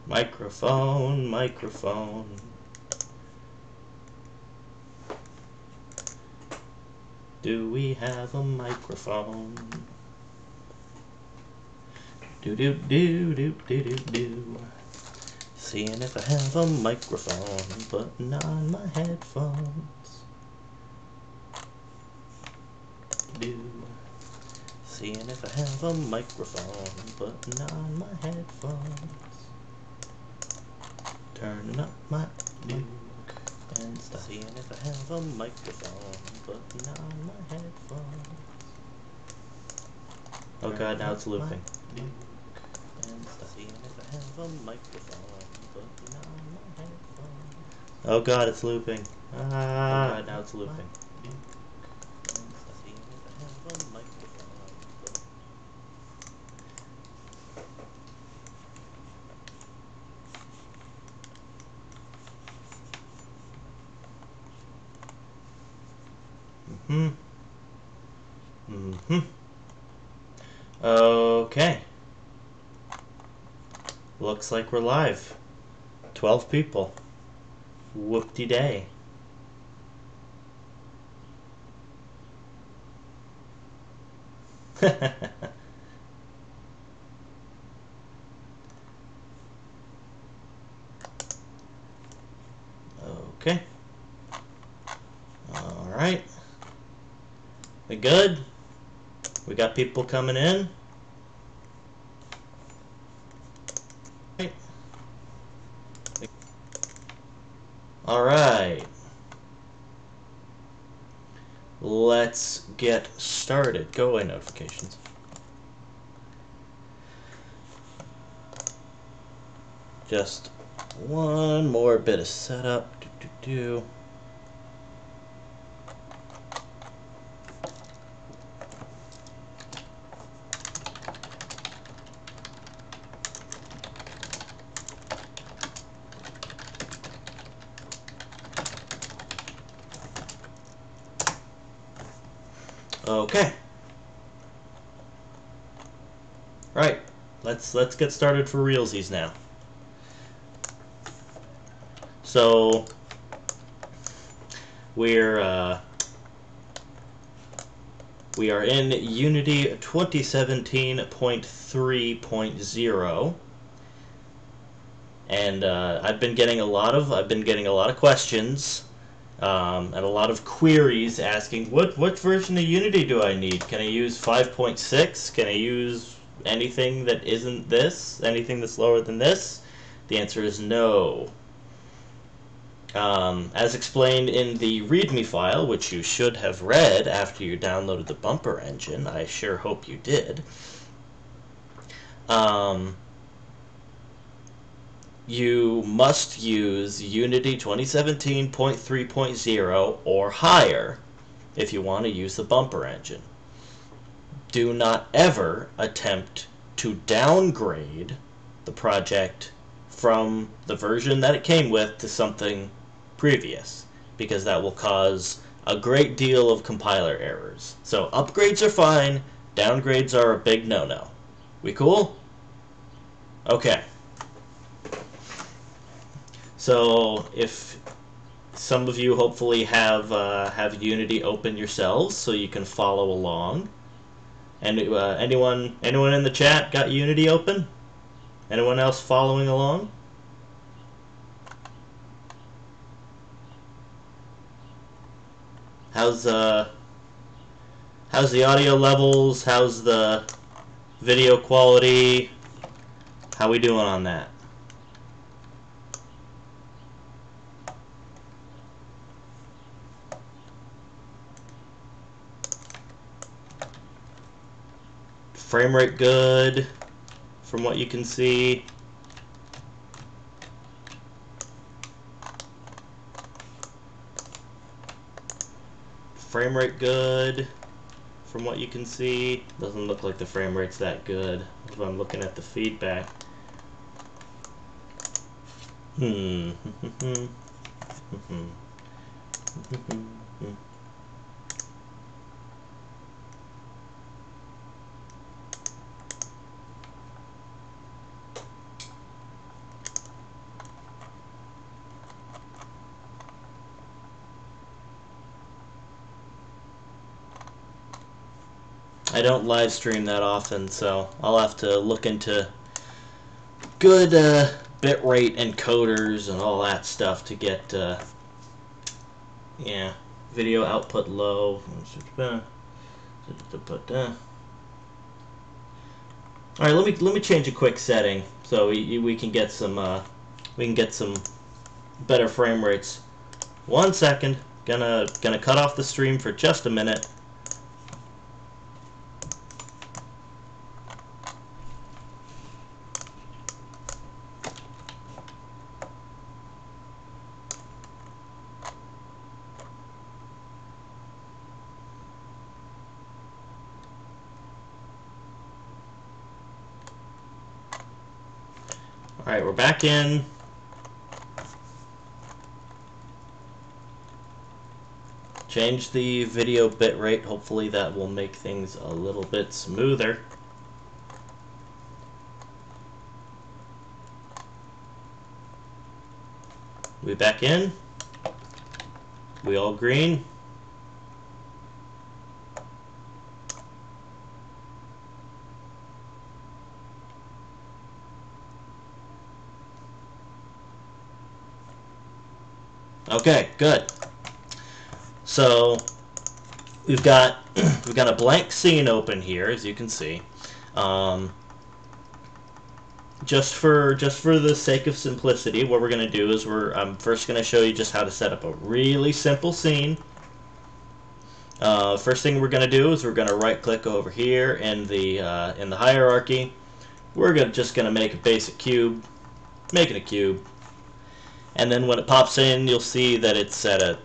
Microphone, microphone. Do we have a microphone? Do do do do do do do. Seeing if I have a microphone, putting on my headphones. Do. Seeing if I have a microphone, putting on my headphones. Turning up my Duke and stuff. Seeing if I have a microphone, putting on my headphones. Oh god, now it's looping. Duke and stuff. Seeing if I have a microphone, putting on my headphones. Oh god, it's looping. Ah. Oh god, now it's looping. Duke and stuff. Seeing if I have a microphone. Okay. Looks like we're live. 12 people. Whoop-de-day. Okay. Alright. We good? We got people coming in? Alright. Let's get started. Go away, notifications. Just one more bit of setup. Okay. Right. Let's get started for realsies now. So we are in Unity 2017.3.0, and I've been getting a lot of questions and a lot of queries asking what version of Unity do I need? Can I use 5.6? Can I use anything that isn't this? Anything that's lower than this? The answer is no. As explained in the README file, which you should have read after you downloaded the bumper engine, I sure hope you did, you must use Unity 2017.3.0 or higher if you want to use the bumper engine. Do not ever attempt to downgrade the project from the version that it came with to something previous, because that will cause a great deal of compiler errors. So upgrades are fine, downgrades are a big no-no. We cool? Okay. So if some of you hopefully have Unity open yourselves so you can follow along. And anyone in the chat got Unity open? Anyone else following along? How's the audio levels? How's the video quality? How we doing on that? Frame rate good from what you can see. Frame rate good from what you can see. Doesn't look like the frame rate's that good if I'm looking at the feedback. I don't live stream that often, so I'll have to look into good bitrate encoders and all that stuff to get yeah, video output low. All right, let me change a quick setting so we can get some better frame rates. 1 second. Gonna cut off the stream for just a minute. All right, we're back in. Change the video bitrate. Hopefully that will make things a little bit smoother. We back in. We all green. Okay, good. So we've got a blank scene open here, as you can see. Just for the sake of simplicity, what we're going to do is I'm first going to show you just how to set up a really simple scene. First thing we're going to do is we're going to right-click over here in the hierarchy. We're just going to make a basic cube, make it a cube, and then when it pops in, you'll see that it's at a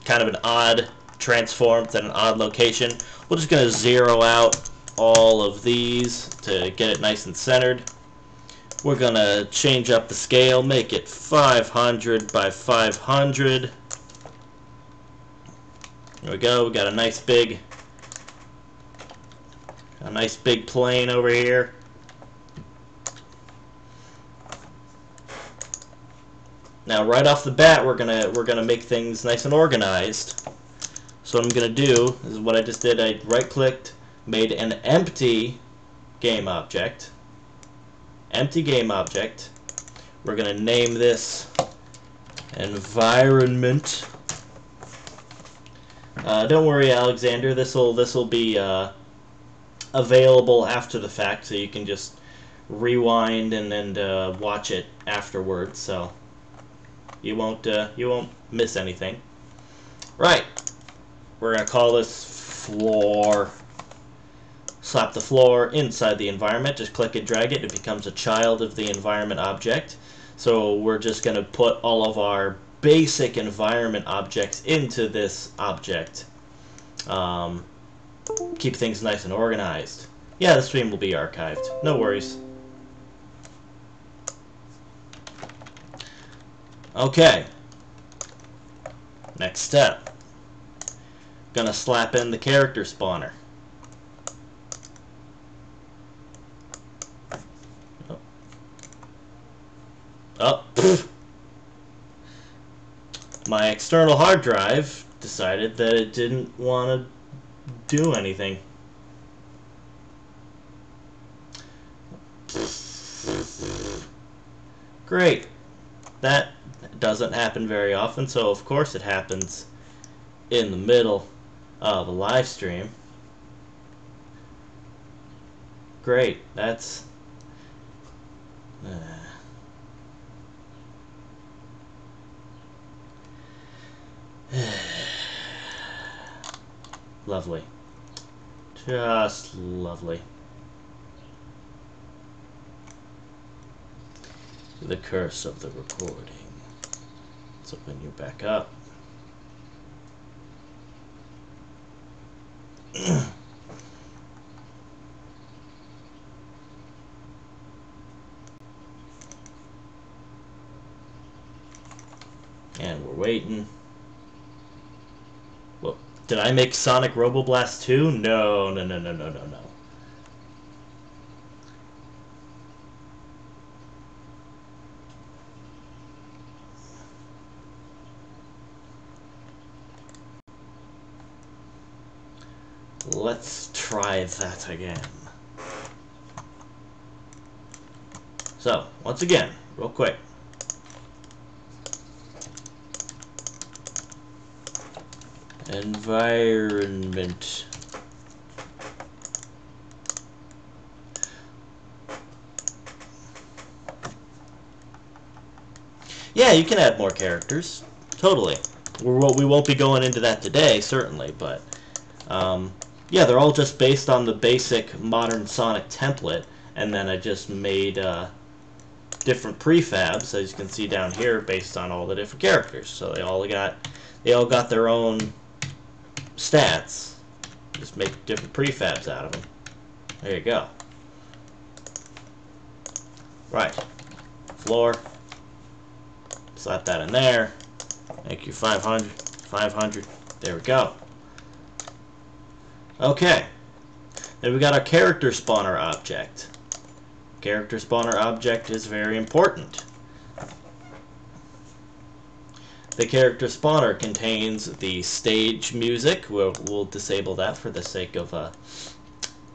kind of an odd transform, it's at an odd location. We're just going to zero out all of these to get it nice and centered. We're going to change up the scale, make it 500 by 500. There we go. We got a nice big plane over here. Now, right off the bat, we're gonna make things nice and organized. So what I'm gonna do is what I just did. I right-clicked, made an empty game object. Empty game object. We're gonna name this environment. Don't worry, Alexander. This'll be available after the fact, so you can just rewind and watch it afterwards. So you won't miss anything. Right. We're gonna call this floor. Slap the floor inside the environment. Just click and drag it. It becomes a child of the environment object. So we're just gonna put all of our basic environment objects into this object. Keep things nice and organized. Yeah, the stream will be archived. No worries. Okay. Next step. Gonna slap in the character spawner. Oh. My external hard drive decided that it didn't want to do anything. Great. That doesn't happen very often, so of course it happens in the middle of a live stream. Great. That's lovely. Just lovely. The curse of the recording. Let's open you back up. And we're waiting. Well, did I make Sonic Roboblast 2? No, no, no, no, no, no, no. let's try that again. So, once again, real quick. Environment. Yeah, you can add more characters. Totally. We won't be going into that today, certainly, but yeah, they're all just based on the basic modern Sonic template, and then I just made different prefabs, as you can see down here, based on all the different characters. So they all got their own stats. Just make different prefabs out of them. There you go. Right. Floor. Slap that in there. Thank you, 500. 500. There we go. Okay. Then we got our character spawner object. Character spawner object is very important. The character spawner contains the stage music. We'll disable that for the sake of the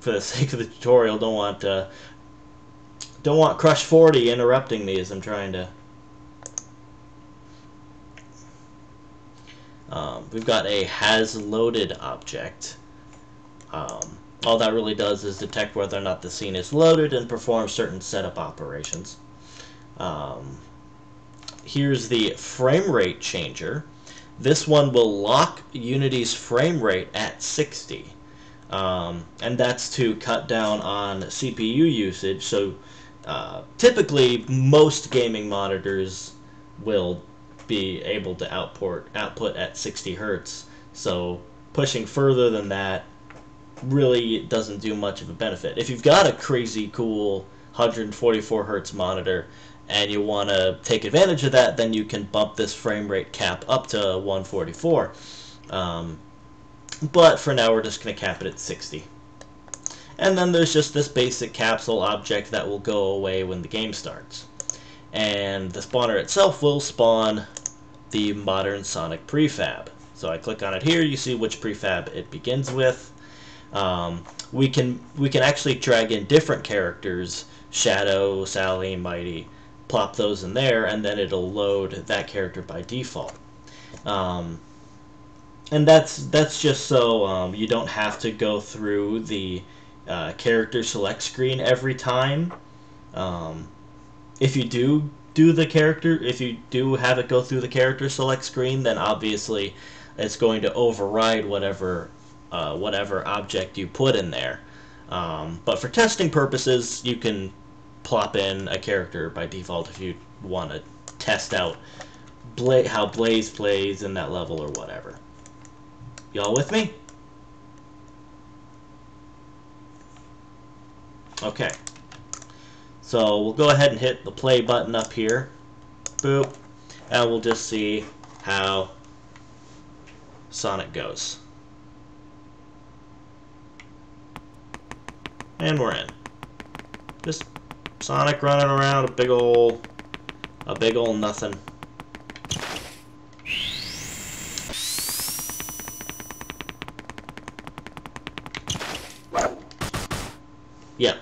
tutorial. Don't want Crush 40 interrupting me as I'm trying to. We've got a has loaded object. All that really does is detect whether or not the scene is loaded and perform certain setup operations. Here's the frame rate changer. This one will lock Unity's frame rate at 60. And that's to cut down on CPU usage. So typically most gaming monitors will be able to output at 60 Hertz. So pushing further than that really doesn't do much of a benefit. If you've got a crazy cool 144 Hertz monitor and you want to take advantage of that, then you can bump this frame rate cap up to 144. But for now, we're just going to cap it at 60. And then there's just this basic capsule object that will go away when the game starts. And the spawner itself will spawn the modern Sonic prefab. So I click on it here, you see which prefab it begins with. We can actually drag in different characters, Shadow, Sally, Mighty, plop those in there, and then it'll load that character by default. And that's just so you don't have to go through the character select screen every time. If you do have it go through the character select screen, then obviously it's going to override whatever object you put in there. But for testing purposes, you can plop in a character by default if you want to test out how Blaze plays in that level or whatever. Y'all with me? Okay. So we'll go ahead and hit the play button up here. Boop. And we'll just see how Sonic goes. And we're in. Just Sonic running around a big ol' nothing. Yep.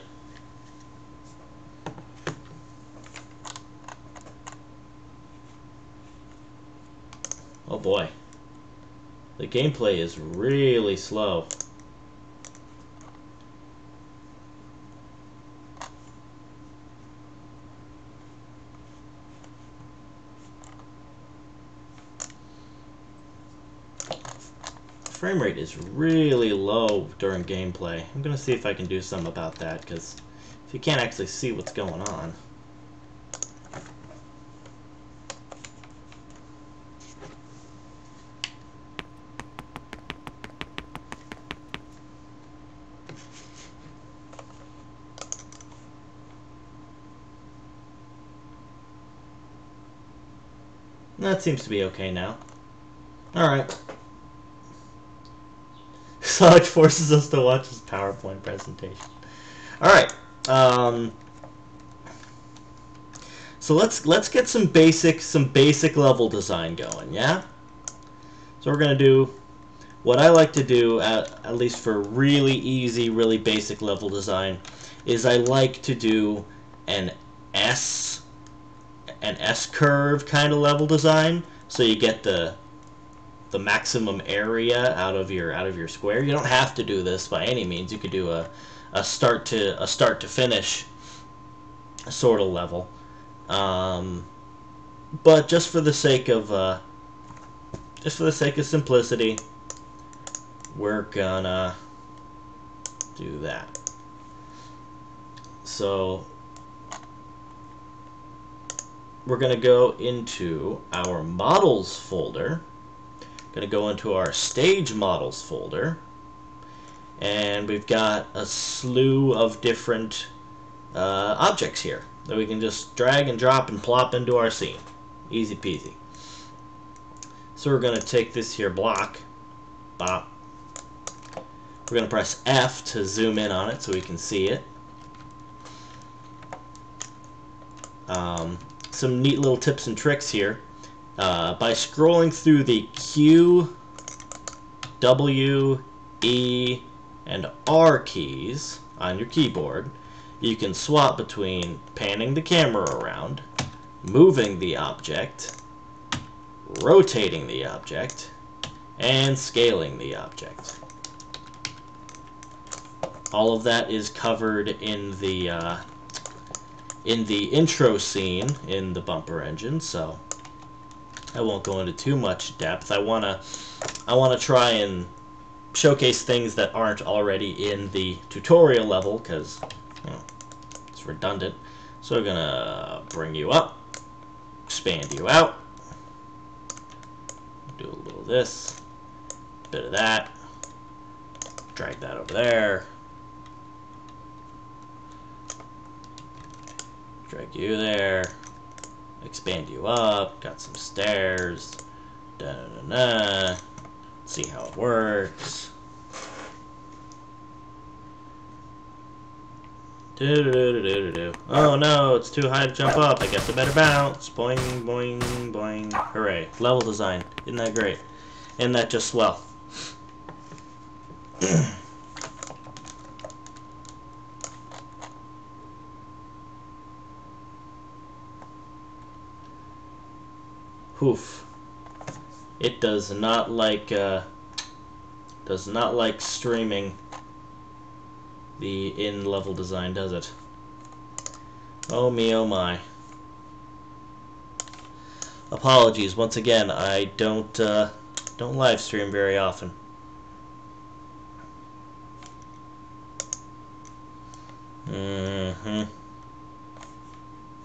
Oh boy. The gameplay is really slow. Frame rate is really low during gameplay. I'm gonna see if I can do something about that, because if you can't actually see what's going on. That seems to be okay now. Alright. Sonic forces us to watch his PowerPoint presentation. Alright. So let's get some basic level design going, yeah? So we're gonna do what I like to do, at least for really easy, really basic level design, is I like to do an S curve kind of level design, so you get the maximum area out of your square. You don't have to do this by any means. You could do a start to finish sort of level, but just for the sake of simplicity, we're gonna do that. So we're gonna go into our models folder, gonna go into our stage models folder, and we've got a slew of different objects here that we can just drag and drop and plop into our scene. Easy peasy. So we're going to take this here block, bop. We're going to press F to zoom in on it so we can see it. Some neat little tips and tricks here. By scrolling through the Q, W, E, and R keys on your keyboard, you can swap between panning the camera around, moving the object, rotating the object, and scaling the object. All of that is covered in the intro scene in the bumper engine, so I won't go into too much depth. I wanna try and showcase things that aren't already in the tutorial level, because it's redundant. So we're gonna bring you up, expand you out, do a little of this, a bit of that, drag that over there, drag you there, expand you up, got some stairs, da-da-da-da. See how it works. Oh no, it's too high to jump up. I guess I better bounce. Boing, boing, boing. Hooray. Level design. Isn't that great? Isn't that just swell? Oof. It does not like streaming the in-level design, does it? Oh me, oh my. Apologies once again. I don't live stream very often.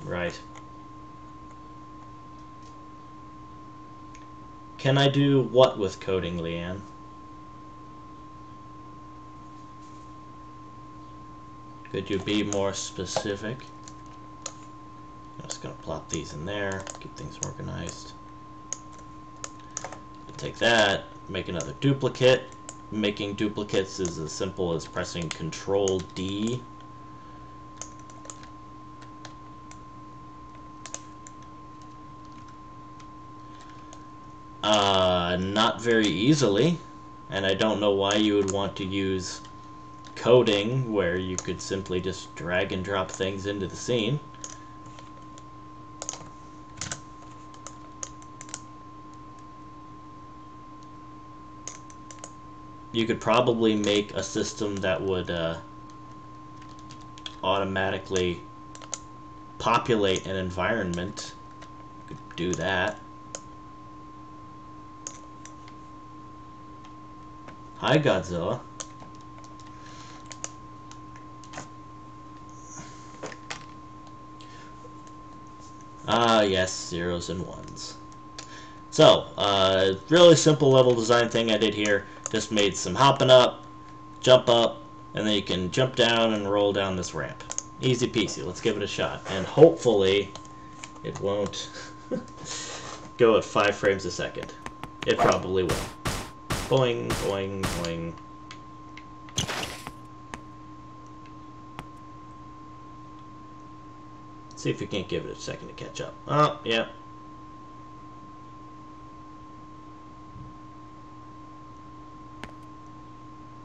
Right. Can I do what with coding, Leanne? Could you be more specific? I'm just going to plop these in there, keep things organized. Take that, make another duplicate. Making duplicates is as simple as pressing Control D. Not very easily, and I don't know why you would want to use coding where you could simply just drag and drop things into the scene. You could probably make a system that would automatically populate an environment. You could do that. Hi, Godzilla. Ah, yes, zeros and ones. So, really simple level design thing I did here. Just made some hopping up, jump up, and then you can jump down and roll down this ramp. Easy peasy. Let's give it a shot. And hopefully it won't go at 5 frames a second. It probably will. Boing, boing, boing. See if we can't give it a second to catch up. Oh, yeah.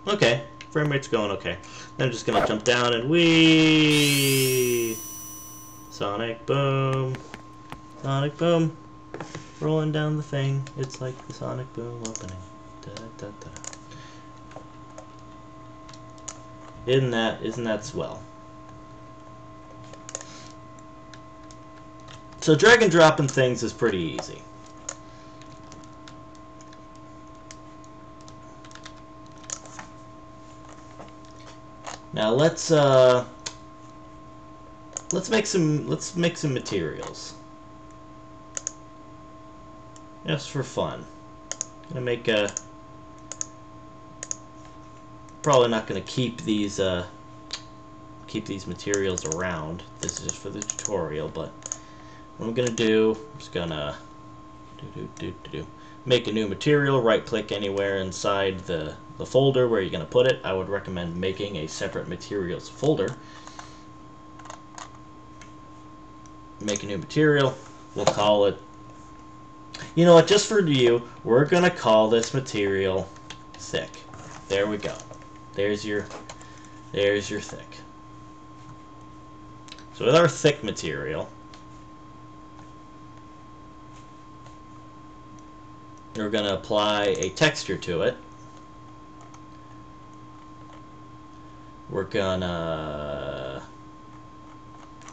Okay, frame rate's going okay. Then I'm just gonna jump down and wee. Sonic boom. Sonic boom. Rolling down the thing. It's like the Sonic boom opening. Da, da, da. Isn't that swell? So drag and dropping things is pretty easy. Now let's make some materials. Just for fun. Gonna make a probably not gonna keep these materials around. This is just for the tutorial, but what I'm gonna do, I'm just gonna make a new material, right click anywhere inside the folder where you're gonna put it. I would recommend making a separate materials folder. Make a new material. We'll call it, you know what, just for you, we're gonna call this material thick. There we go. There's your thick. So with our thick material, we're going to apply a texture to it. We're going to...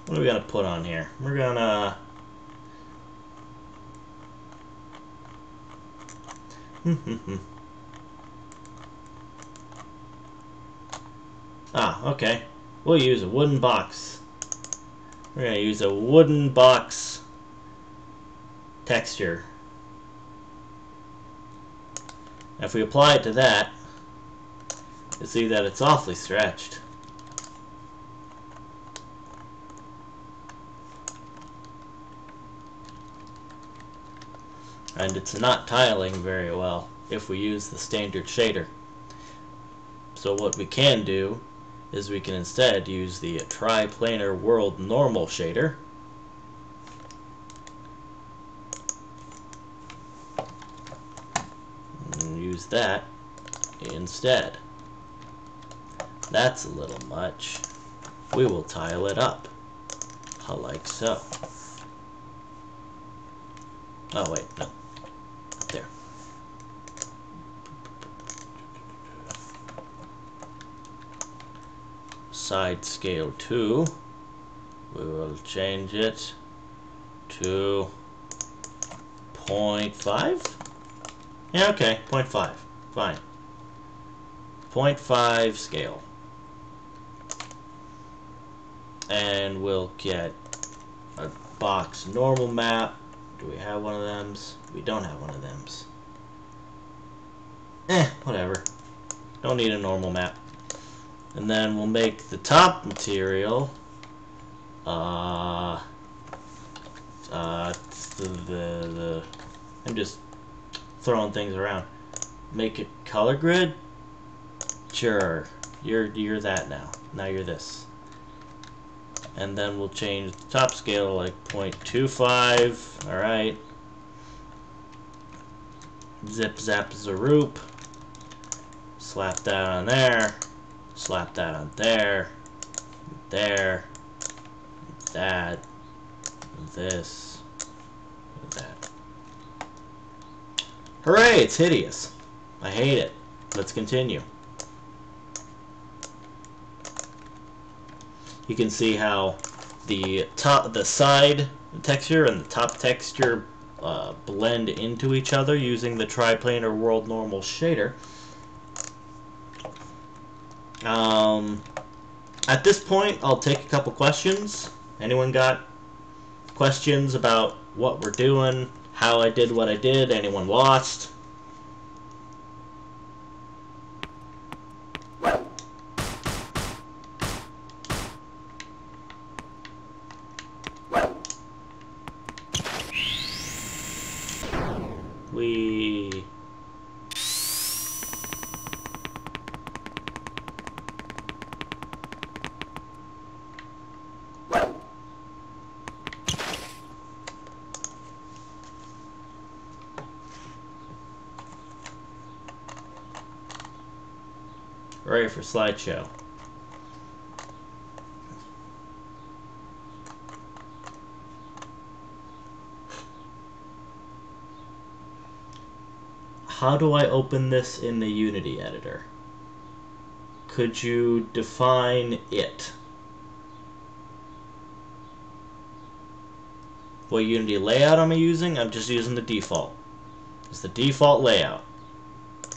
what are we going to put on here? We're going to... okay. We'll use a wooden box. We're going to use a wooden box texture. If we apply it to that, you'll see that it's awfully stretched. And it's not tiling very well if we use the standard shader. So what we can do is we can instead use the triplanar world normal shader. And use that instead. That's a little much. We will tile it up, like so. Oh wait, no. There. Side scale 2. We will change it to 0.5. Yeah, okay, 0.5. Fine. 0.5 scale. And we'll get a box normal map. Do we have one of them? We don't have one of them. Whatever. Don't need a normal map. And then we'll make the top material I'm just throwing things around. Make it color grid? Sure. You're that now. Now you're this. And then we'll change the top scale to like 0.25. Alright. Zip zap zaroop. Slap that on there. Slap that on there. There. That. This. That. Hooray! It's hideous. I hate it. Let's continue. You can see how the side texture and the top texture blend into each other using the triplanar world normal shader. At this point, I'll take a couple questions. Anyone got questions about what we're doing, how I did what I did? Anyone lost? We... Hooray for slideshow. How do I open this in the Unity editor? Could you define it? What Unity layout am I using? I'm just using the default. It's the default layout.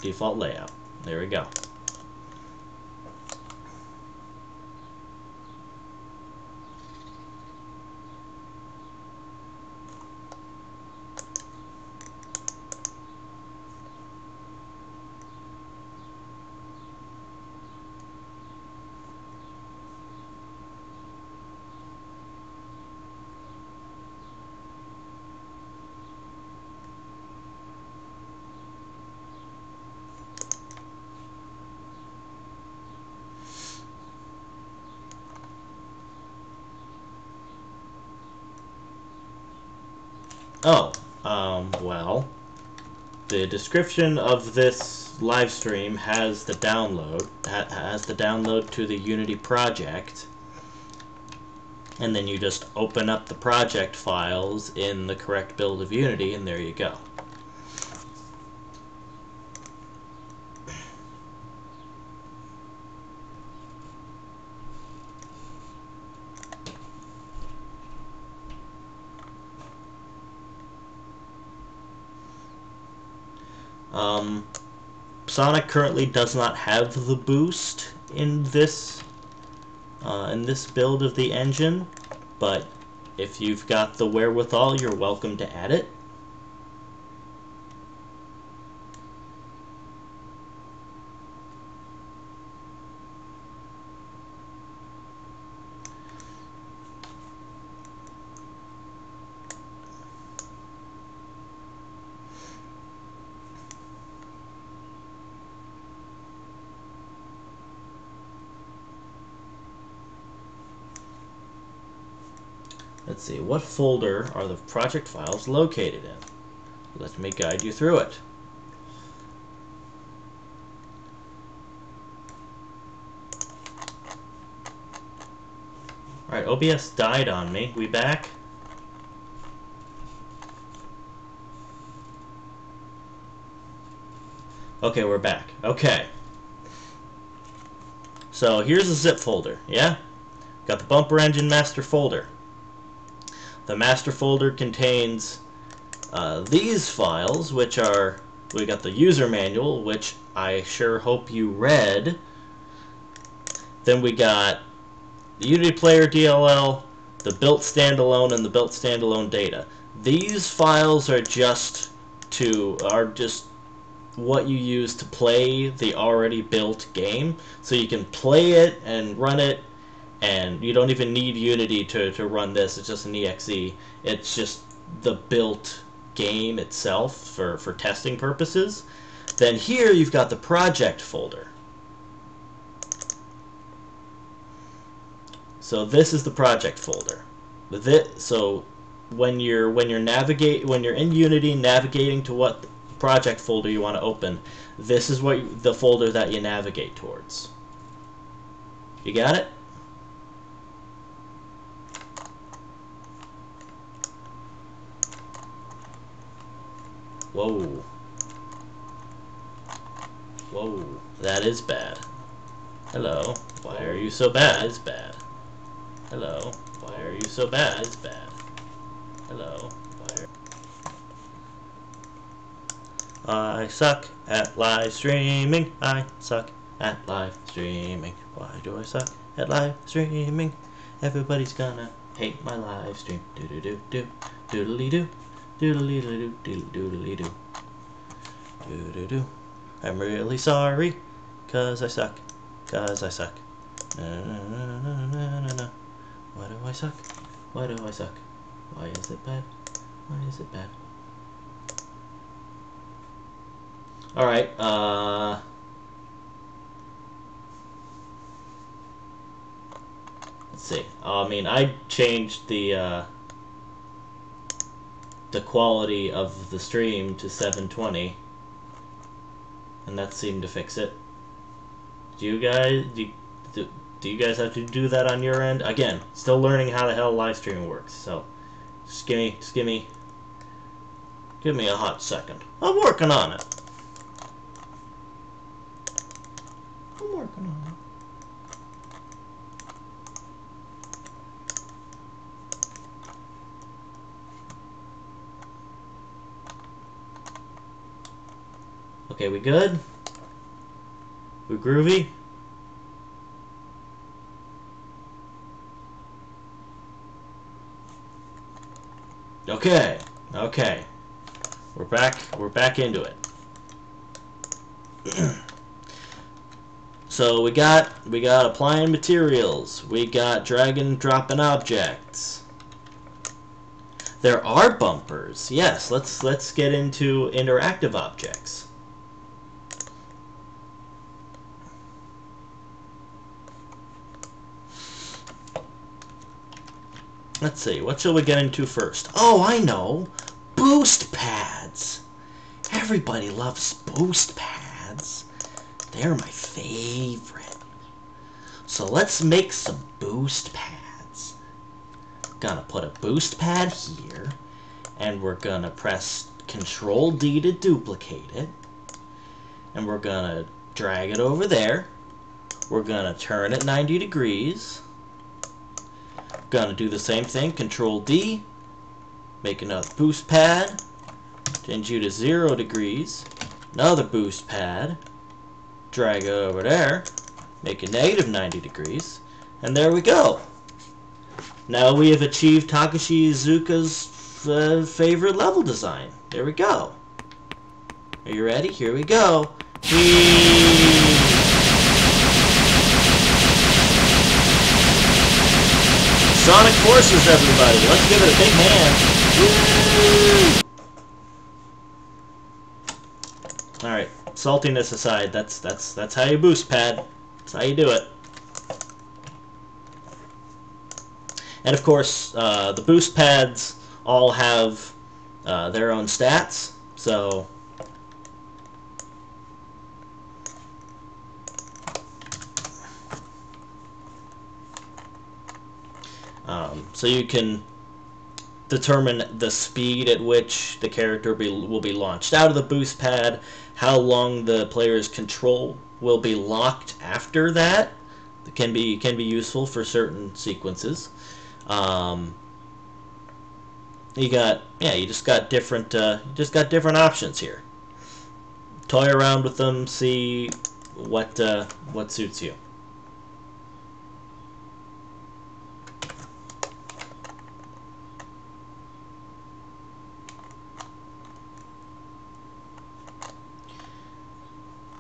Default layout. There we go. Oh, well, the description of this live stream has the download, to the Unity project, and then you just open up the project files in the correct build of Unity, and there you go. Sonic currently does not have the boost in this build of the engine, but if you've got the wherewithal, you're welcome to add it. Let's see, what folder are the project files located in? Let me guide you through it. Alright, OBS died on me. We back? Okay, we're back. Okay. So here's the zip folder, yeah? Got the bumper engine master folder. The master folder contains these files, which are, we got the user manual, which I sure hope you read. Then we got the Unity Player DLL, the built standalone, and the built standalone data. These files are just what you use to play the already built game. So you can play it and run it, and you don't even need Unity to run this. It's just an exe. It's just the built game itself for testing purposes. Then here you've got the project folder. So this is the project folder. So when you're in Unity navigating to what project folder you want to open, this is the folder that you navigate towards. You got it? Whoa. Whoa. That is bad. Hello. Why are you so bad? It's bad. Hello. Why are you so bad? It's bad. Hello. I suck at live streaming. I suck at live streaming. Why do I suck at live streaming? Everybody's gonna hate my live stream. Do-do-do-do. Doodly-doo. Doodly-doo. Doodly-doo. Do-do-do. I'm really sorry, 'cause I suck. 'Cause I suck. Na-na-na-na-na-na-na. Why do I suck? Why do I suck? Why is it bad? Why is it bad? Alright, let's see. I mean, I changed the quality of the stream to 720, and that seemed to fix it. Do you guys do you guys have to do that on your end? Again, still learning how the hell live streaming works. So just give me a hot second. I'm working on it. I'm working on it. Okay, we good? We groovy? Okay. Okay. We're back into it. So we got applying materials. We got drag and dropping objects. There are bumpers. Yes, let's get into interactive objects. Let's see, what shall we get into first? Oh, I know! Boost pads! Everybody loves boost pads. They're my favorite. So let's make some boost pads. Gonna put a boost pad here, and we're gonna press Control D to duplicate it. And we're gonna drag it over there. We're gonna turn it 90 degrees. Gonna do the same thing, Control D, make another boost pad, change you to 0 degrees, another boost pad, drag it over there, make it negative 90 degrees, and there we go. Now we have achieved Takashi Iizuka's favorite level design. There we go. Are you ready? Here we go. Sonic Forces, everybody! Let's give it a big hand. Woo! Alright, saltiness aside, that's how you boost pad. That's how you do it. And of course, the boost pads all have their own stats, so so you can determine the speed at which the character will be launched out of the boost pad, how long the player's control will be locked after that. It can be useful for certain sequences. You just got different options here. Toy around with them, see what suits you.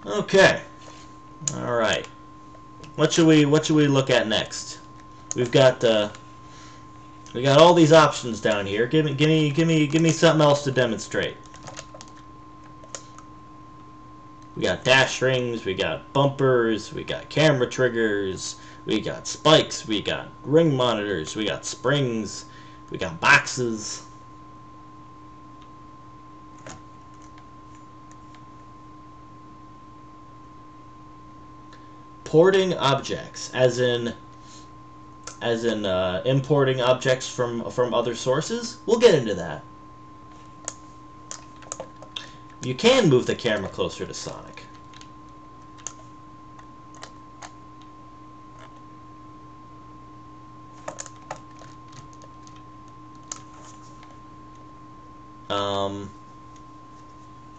Okay. All right. What should we look at next? We got all these options down here. Give me something else to demonstrate. We got dash rings, we got bumpers, we got camera triggers, we got spikes, we got ring monitors, we got springs, we got boxes. Porting objects, as in importing objects from other sources. We'll get into that. You can move the camera closer to Sonic.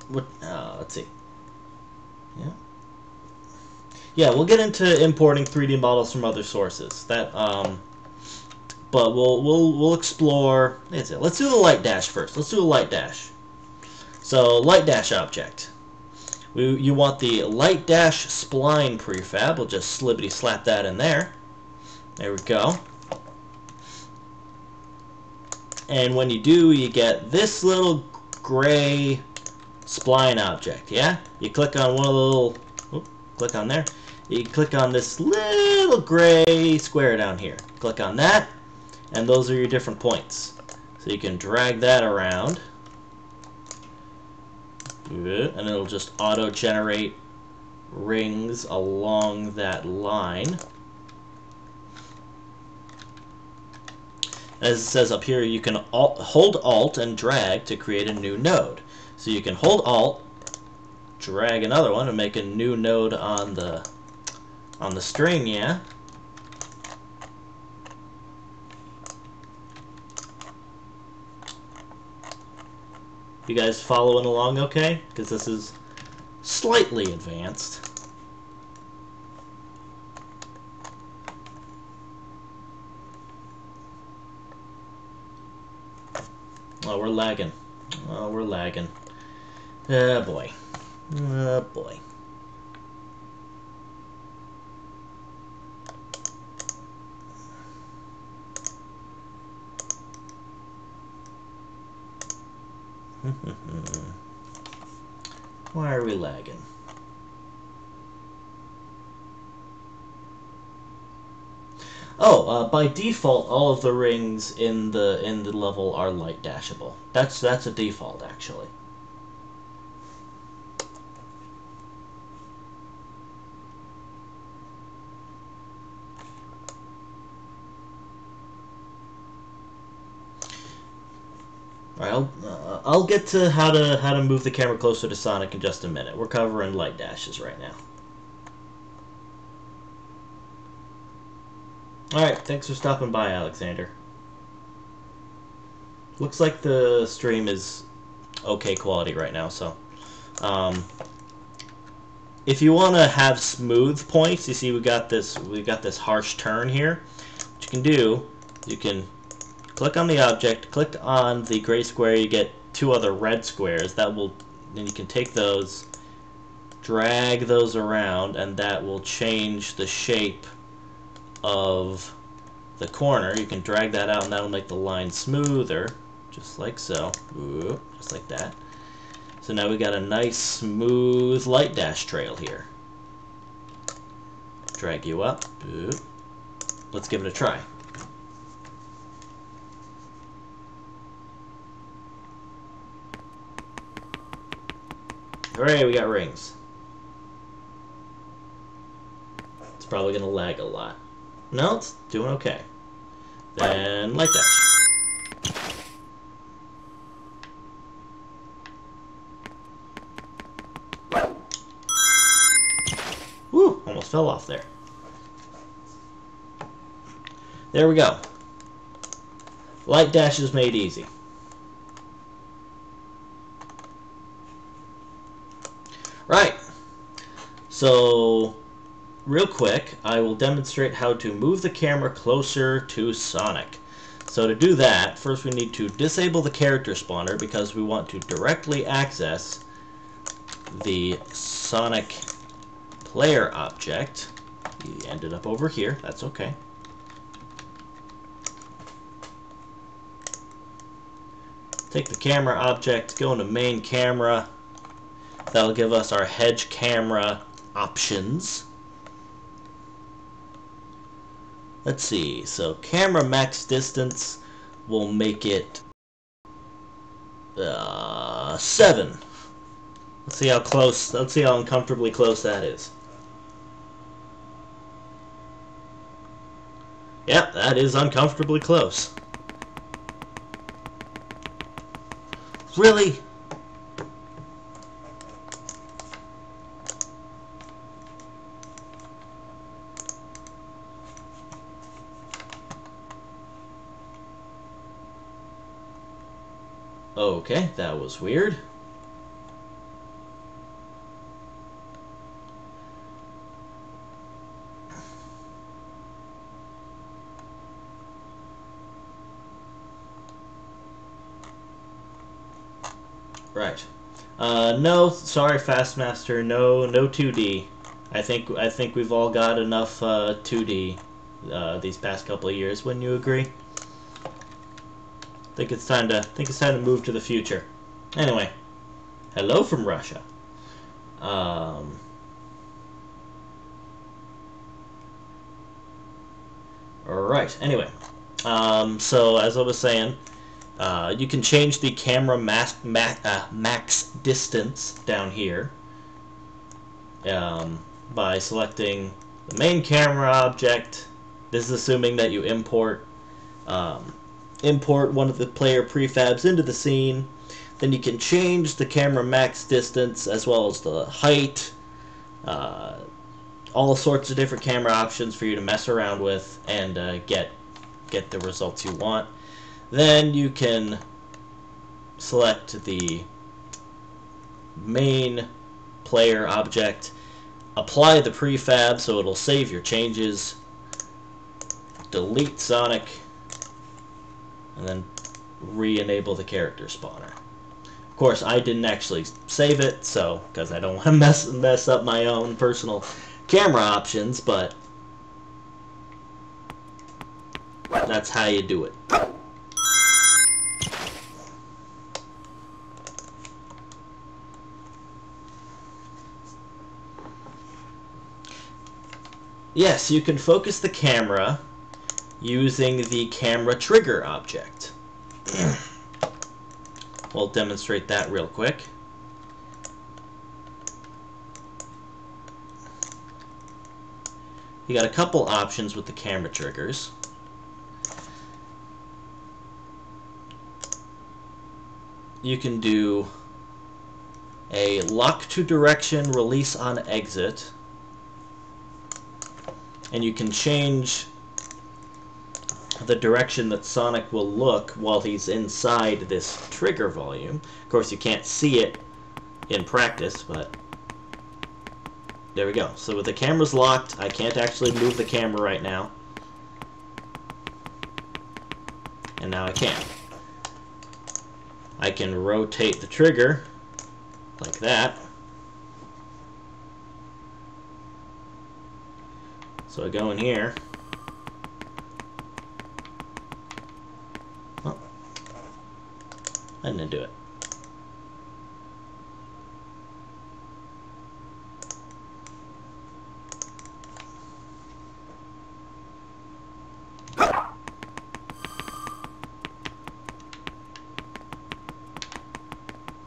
Let's see. Yeah, we'll get into importing 3D models from other sources. That, but we'll explore. Let's do the light dash first. Let's do a light dash. So light dash object. You want the light dash spline prefab. We'll just slibbity slap that in there. There we go. And when you do, you get this little gray spline object. Yeah, you click on one of the little. Click on there. You click on this little gray square down here. Click on that, and those are your different points. So you can drag that around, and it'll just auto-generate rings along that line. As it says up here, you can hold Alt and drag to create a new node. So you can hold Alt, drag another one, and make a new node on the string, yeah? You guys following along okay? Because this is slightly advanced. Oh, we're lagging. Oh, we're lagging. Oh, boy. Oh, boy. Why are we lagging? Oh, by default, all of the rings in the level are light dashable. That's a default, actually. Alright, I'll get to how to move the camera closer to Sonic in just a minute. We're covering light dashes right now. Alright, thanks for stopping by, Alexander. Looks like the stream is okay quality right now, so if you want to have smooth points, you see we got this harsh turn here. What you can do, you can click on the object, click on the gray square, you get two other red squares. Then you can take those, drag those around, and that will change the shape of the corner. You can drag that out and that'll make the line smoother, just like so. Ooh, just like that. So now we got a nice smooth light dash trail here. Drag you up. Ooh. Let's give it a try. Hooray, we got rings. It's probably going to lag a lot. No, it's doing okay. Then light dash. Woo, almost fell off there. There we go. Light dash is made easy. Right. So, real quick, I will demonstrate how to move the camera closer to Sonic. So to do that, first we need to disable the character spawner because we want to directly access the Sonic player object. He ended up over here, that's okay. Take the camera object, go into main camera. That'll give us our hedge camera options. Let's see, so camera max distance will make it 7. Let's see how close, let's see how uncomfortably close that is. Yep, that is uncomfortably close. Really? Okay, that was weird. Right. No, sorry, Fastmaster. No 2D. I think we've all got enough 2D these past couple of years. Wouldn't you agree? Think it's time to move to the future. Anyway, hello from Russia. All right. Anyway, so as I was saying, you can change the camera max distance down here. by selecting the main camera object. This is assuming that you import one of the player prefabs into the scene. Then you can change the camera max distance as well as the height, all sorts of different camera options for you to mess around with and get the results you want. Then you can select the main player object, apply the prefab so it'll save your changes, delete Sonic, and then re-enable the character spawner. Of course, I didn't actually save it, so because I don't want to mess up my own personal camera options, but that's how you do it. Yes, you can focus the camera using the camera trigger object. We'll demonstrate that real quick. You got a couple options with the camera triggers. You can do a lock to direction, release on exit, and you can change the direction that Sonic will look while he's inside this trigger volume. Of course, you can't see it in practice, but there we go. So with the camera's locked, I can't actually move the camera right now. And now I can. I can rotate the trigger like that. So I go in here. Oh, I didn't do it.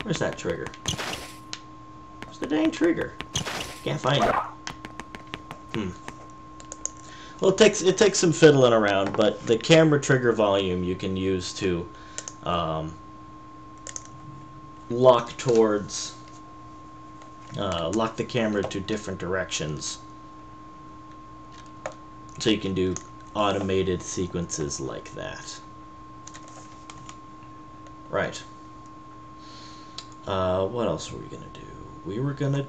Where's that trigger? Where's the dang trigger? Can't find it. Well, it takes some fiddling around, but the camera trigger volume you can use to lock the camera to different directions, so you can do automated sequences like that. Right. What else were we gonna do? We're going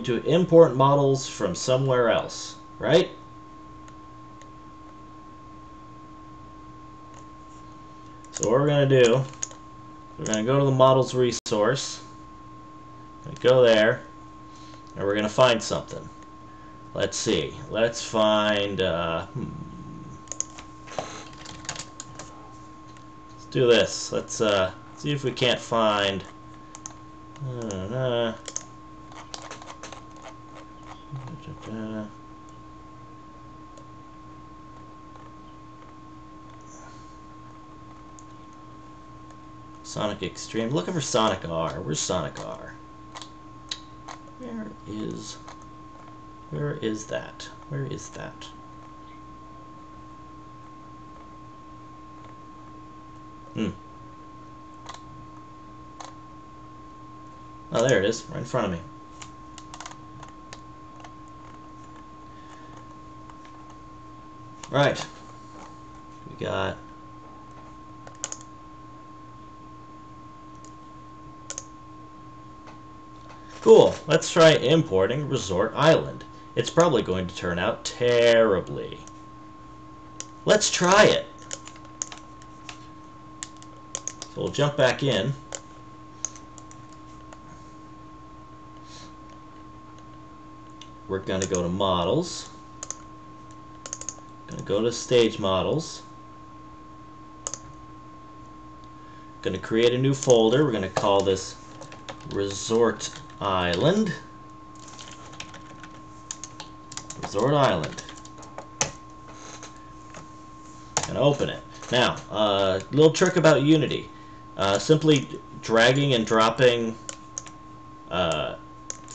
to import models from somewhere else. Right? So what we're going to do, we're going to go to the models resource, go there, and we're going to find something. Let's see. Let's find, let's do this. Let's see if we can't find, Sonic Extreme. Looking for Sonic R. Where's Sonic R? Where is that? Where is that? Oh, there it is, right in front of me. Right. We got cool. Let's try importing Resort Island. It's probably going to turn out terribly. Let's try it. So we'll jump back in. We're going to go to Models. Going to go to Stage Models. Going to create a new folder. We're going to call this Resort Island. Resort Island. And open it. Now, little trick about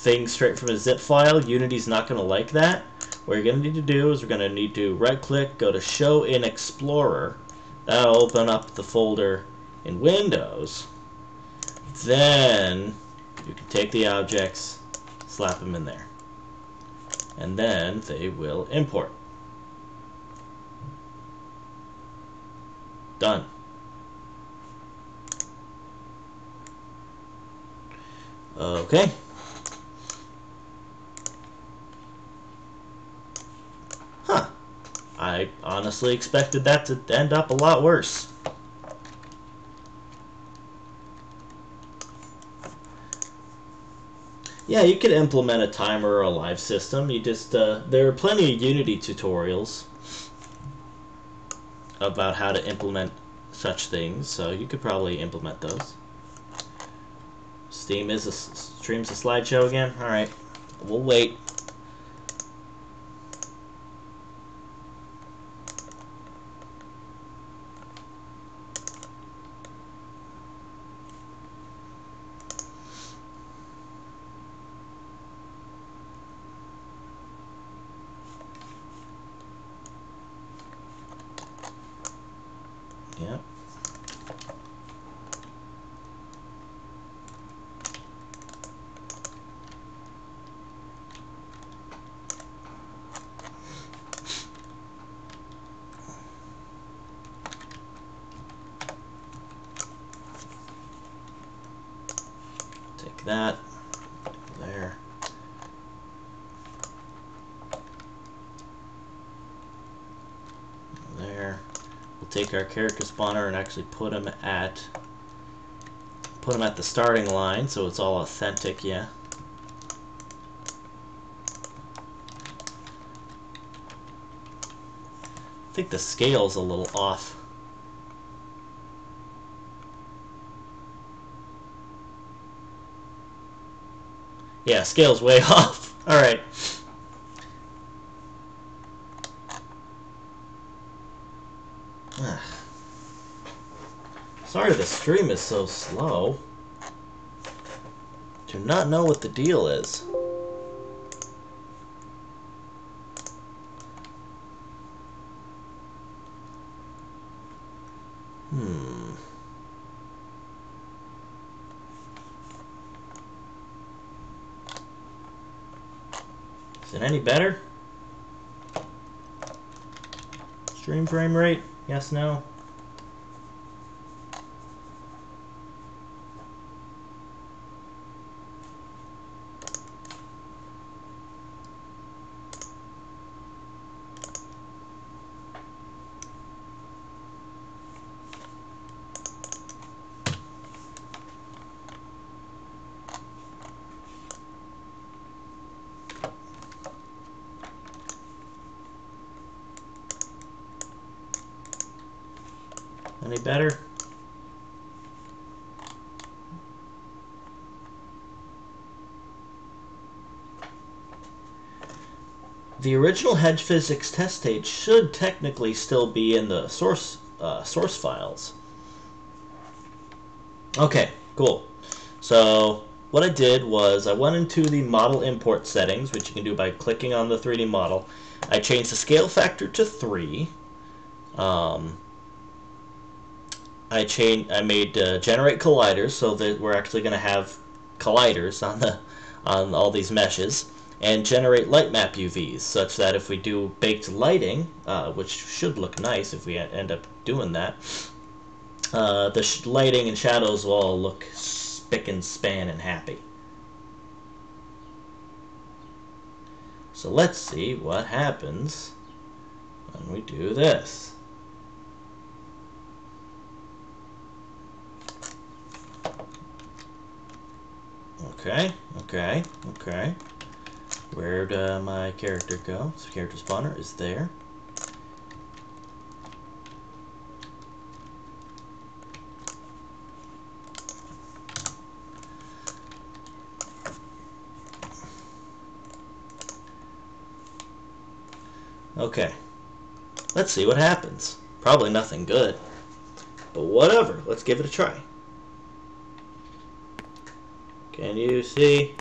things straight from a zip file. Unity's not going to like that. What you're going to need to do is we're going to need to right-click, go to Show in Explorer. That'll open up the folder in Windows. Then you can take the objects, slap them in there, and then they will import. Done. Okay. Huh. I honestly expected that to end up a lot worse. Yeah, you could implement a timer or a live system. You just there are plenty of Unity tutorials about how to implement such things, so you could probably implement those. Steam streams a slideshow again. All right, we'll wait. Yep. Take that. There. There. We'll take our character spawner and actually put him at the starting line so it's all authentic, yeah. I think the scale's a little off. Yeah, scale's way off. Alright. Sorry the stream is so slow. Do not know what the deal is. Is it any better? Stream frame rate? Yes, no? Any better? The original hedge physics test stage should technically still be in the source files. Okay, cool. So what I did was I went into the model import settings, which you can do by clicking on the 3D model. I changed the scale factor to 3. I made generate colliders so that we're actually going to have colliders on all these meshes, and generate light map UVs such that if we do baked lighting, which should look nice if we end up doing that, the lighting and shadows will all look spick and span and happy. So let's see what happens when we do this. Okay. Where'd my character go? So character spawner is there. Okay. Let's see what happens. Probably nothing good. But whatever. Let's give it a try. Can you see?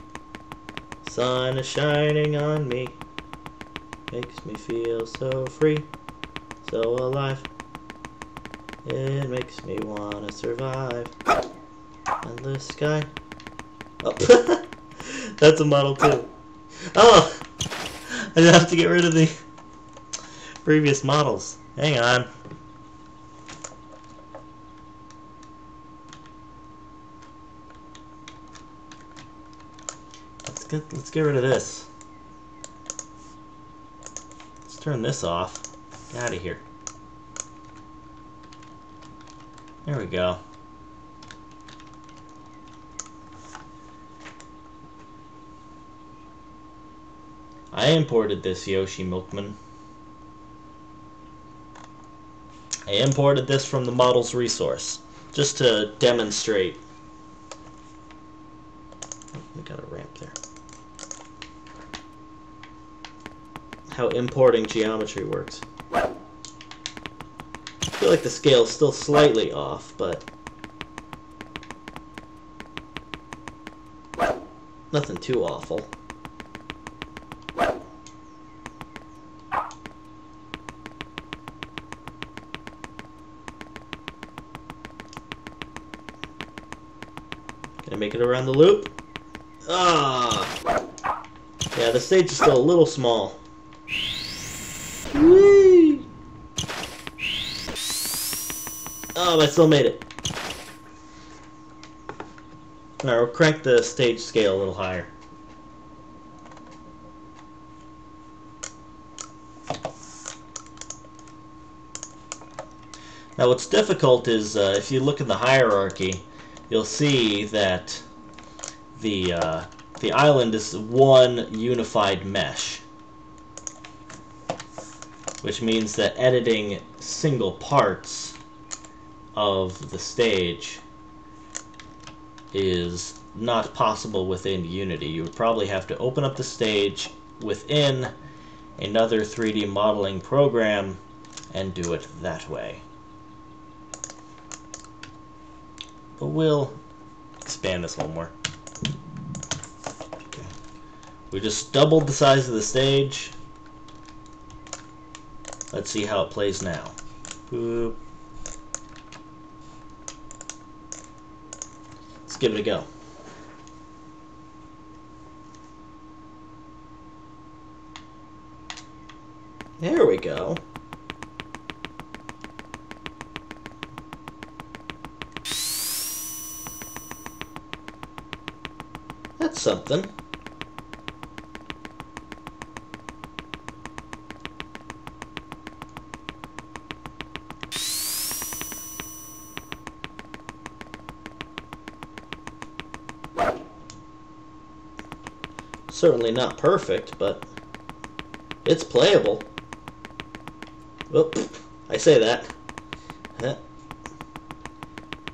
sun is shining on me, makes me feel so free, so alive. It makes me wanna survive. Endless sky. Oh, that's a model too. Oh, I have to get rid of the previous models. Hang on. Let's get rid of this. Let's turn this off. Get out of here. There we go. I imported this Yoshi Milkman. I imported this from the models resource just to demonstrate. We got a ramp there. How importing geometry works. I feel like the scale is still slightly off, but nothing too awful. Can I make it around the loop? Ah! Yeah, the stage is still a little small. Whee! Oh, I still made it. Alright, we'll crank the stage scale a little higher. Now what's difficult is if you look in the hierarchy, you'll see that the island is one unified mesh, which means that editing single parts of the stage is not possible within Unity. You would probably have to open up the stage within another 3D modeling program and do it that way. But we'll expand this a little more. Okay. We just doubled the size of the stage. Let's see how it plays now. Boop. Let's give it a go. There we go. That's something. Certainly not perfect, but it's playable. Oop, I say that.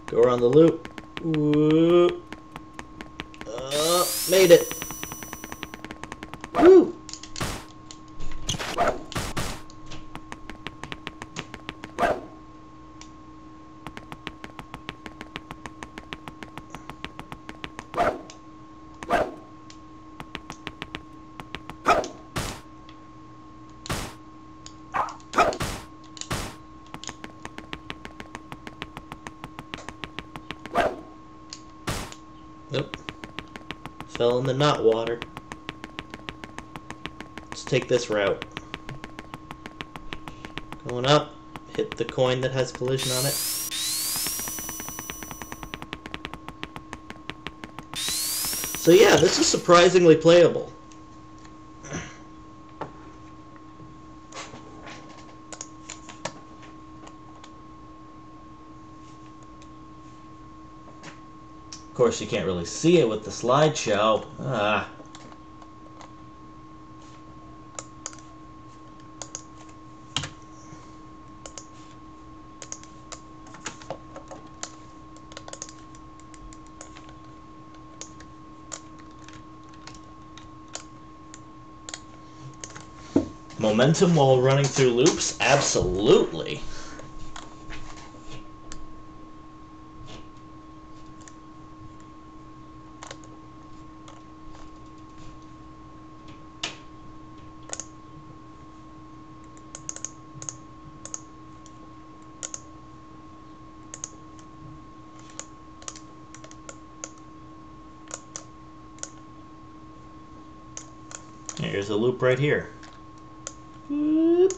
Go around the loop. Whoop. Made it. Woo! Nope. Fell in the knot water. Let's take this route. Going up, hit the coin that has collision on it. So yeah, this is surprisingly playable. Of course, you can't really see it with the slideshow. Momentum while running through loops? Absolutely. Here's a loop right here. Boop.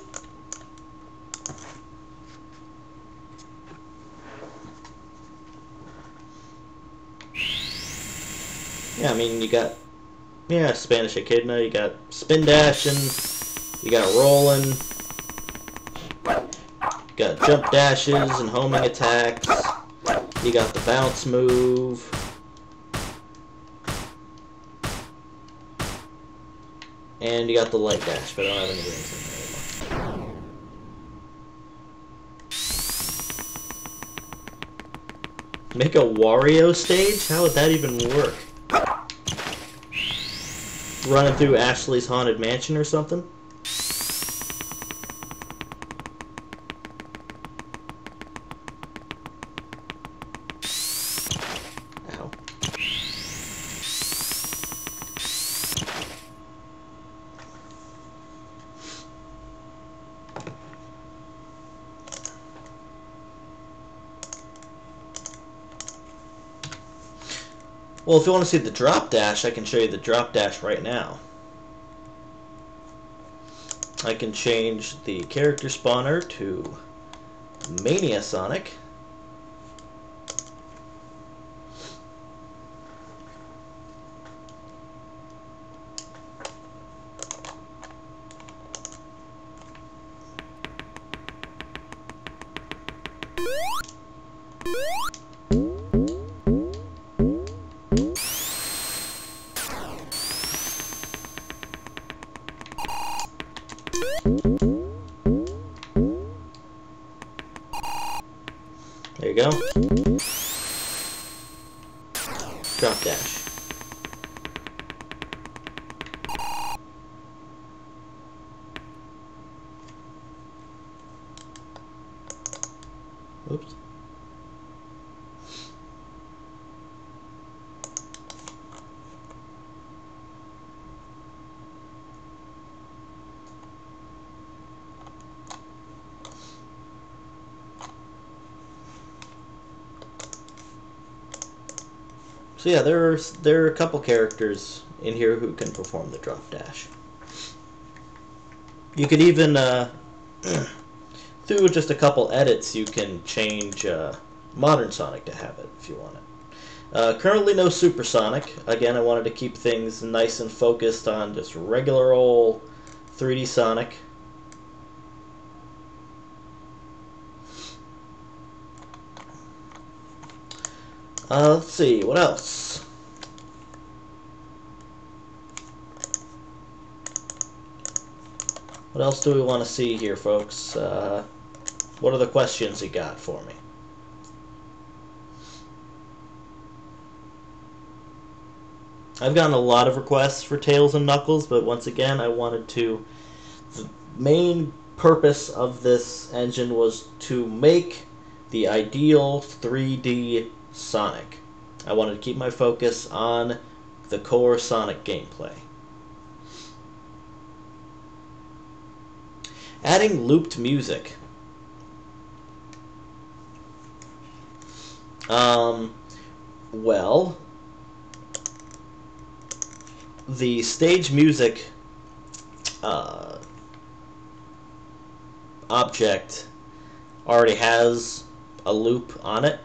Yeah, I mean, you got, yeah, Spanish Echidna, you got spin dashing, you got rolling, you got jump dashes and homing attacks, you got the bounce move, and you got the light dash, but I don't have any rings in there anymore. Make a Wario stage? How would that even work? Running through Ashley's Haunted Mansion or something? Ow. Well, if you want to see the drop dash, I can show you the drop dash right now. I can change the character spawner to Mania Sonic. There you go. Drop dash. Oops. So yeah, there are a couple characters in here who can perform the drop dash. You could even, through just a couple edits, you can change Modern Sonic to have it if you want it. Currently no Super Sonic. Again, I wanted to keep things nice and focused on just regular old 3D Sonic. Let's see, what else? What else do we want to see here, folks? What are the questions you got for me? I've gotten a lot of requests for Tails and Knuckles, but once again, I wanted to... The main purpose of this engine was to make the ideal 3D Sonic. I wanted to keep my focus on the core Sonic gameplay. Adding looped music. Well, the stage music object already has a loop on it.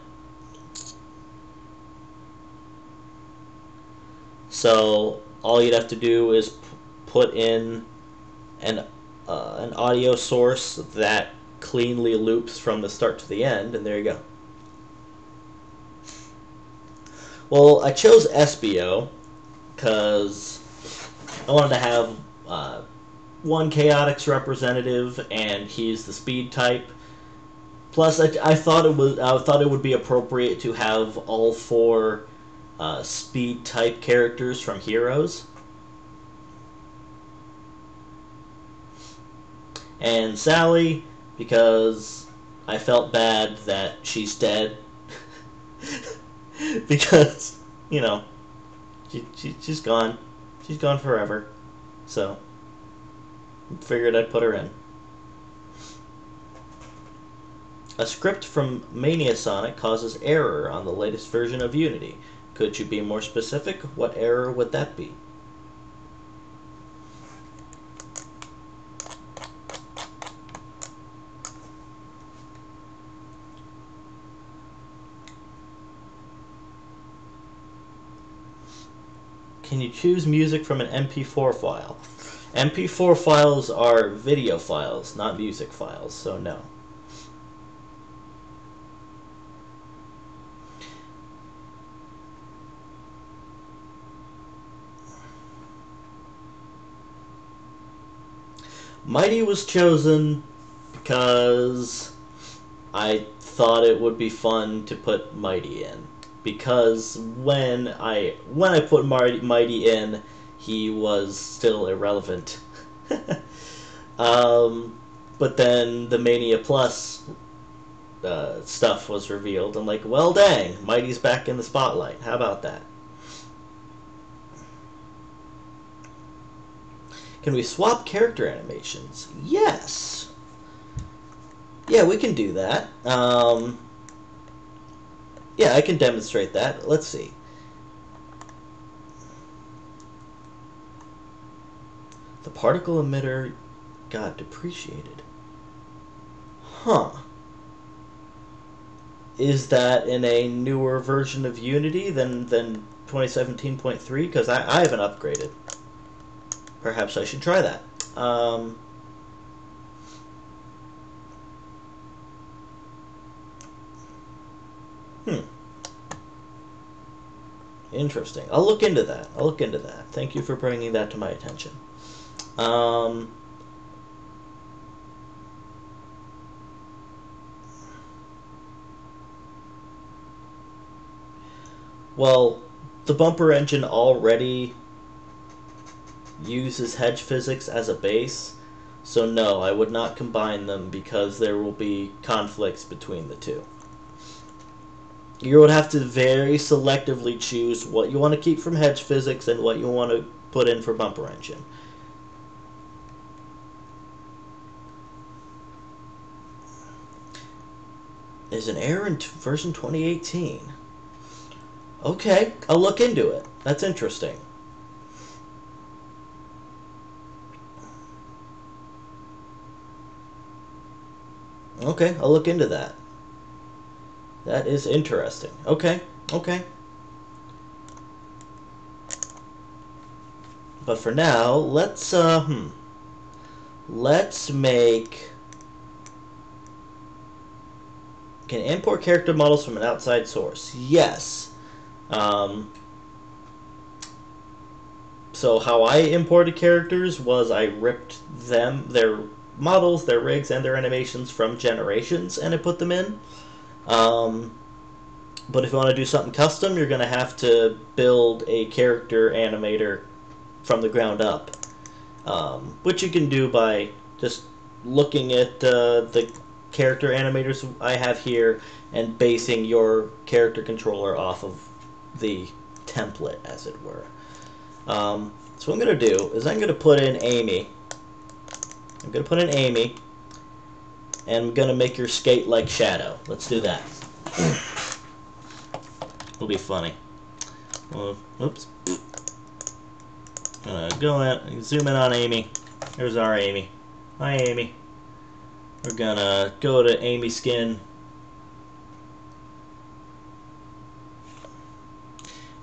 So all you'd have to do is put in an audio source that cleanly loops from the start to the end, and there you go. Well, I chose SBO because I wanted to have one Chaotix representative, and he's the speed type. Plus, I thought it would be appropriate to have all four speed type characters from Heroes. And Sally, because I felt bad that she's dead. Because, you know, she's gone. She's gone forever. So, figured I'd put her in. A script from Mania Sonic causes error on the latest version of Unity. Could you be more specific? What error would that be? can you choose music from an MP4 file? MP4 files are video files, not music files, so no. Mighty was chosen because I thought it would be fun to put Mighty in. Because when I put Mighty in, he was still irrelevant. But then the Mania Plus stuff was revealed. I'm like, well, dang, Mighty's back in the spotlight. How about that? Can we swap character animations? Yes. Yeah, we can do that. Yeah, I can demonstrate that. Let's see. The particle emitter got depreciated. Huh. Is that in a newer version of Unity than 2017.3? Because I haven't upgraded. Perhaps I should try that. Interesting. I'll look into that. Thank you for bringing that to my attention. Well, the bumper engine already uses hedge physics as a base, so no, I would not combine them because there will be conflicts between the two. You would have to very selectively choose what you want to keep from hedge physics and what you want to put in for bumper engine. There's an error in version 2018. Okay, I'll look into it. That's interesting. Okay, I'll look into that. That is interesting. Okay. But for now, let's make... Can import character models from an outside source? Yes. So how I imported characters was I ripped their models, their rigs, and their animations from Generations, and I put them in. But if you want to do something custom, you're going to have to build a character animator from the ground up, which you can do by just looking at the character animators I have here and basing your character controller off of the template, as it were. So what I'm going to do is I'm going to put in Amy. And I'm going to make her skate like Shadow. Let's do that. It'll be funny. Well, oops. Go in, zoom in on Amy. There's our Amy. Hi, Amy. We're gonna go to Amy Skin.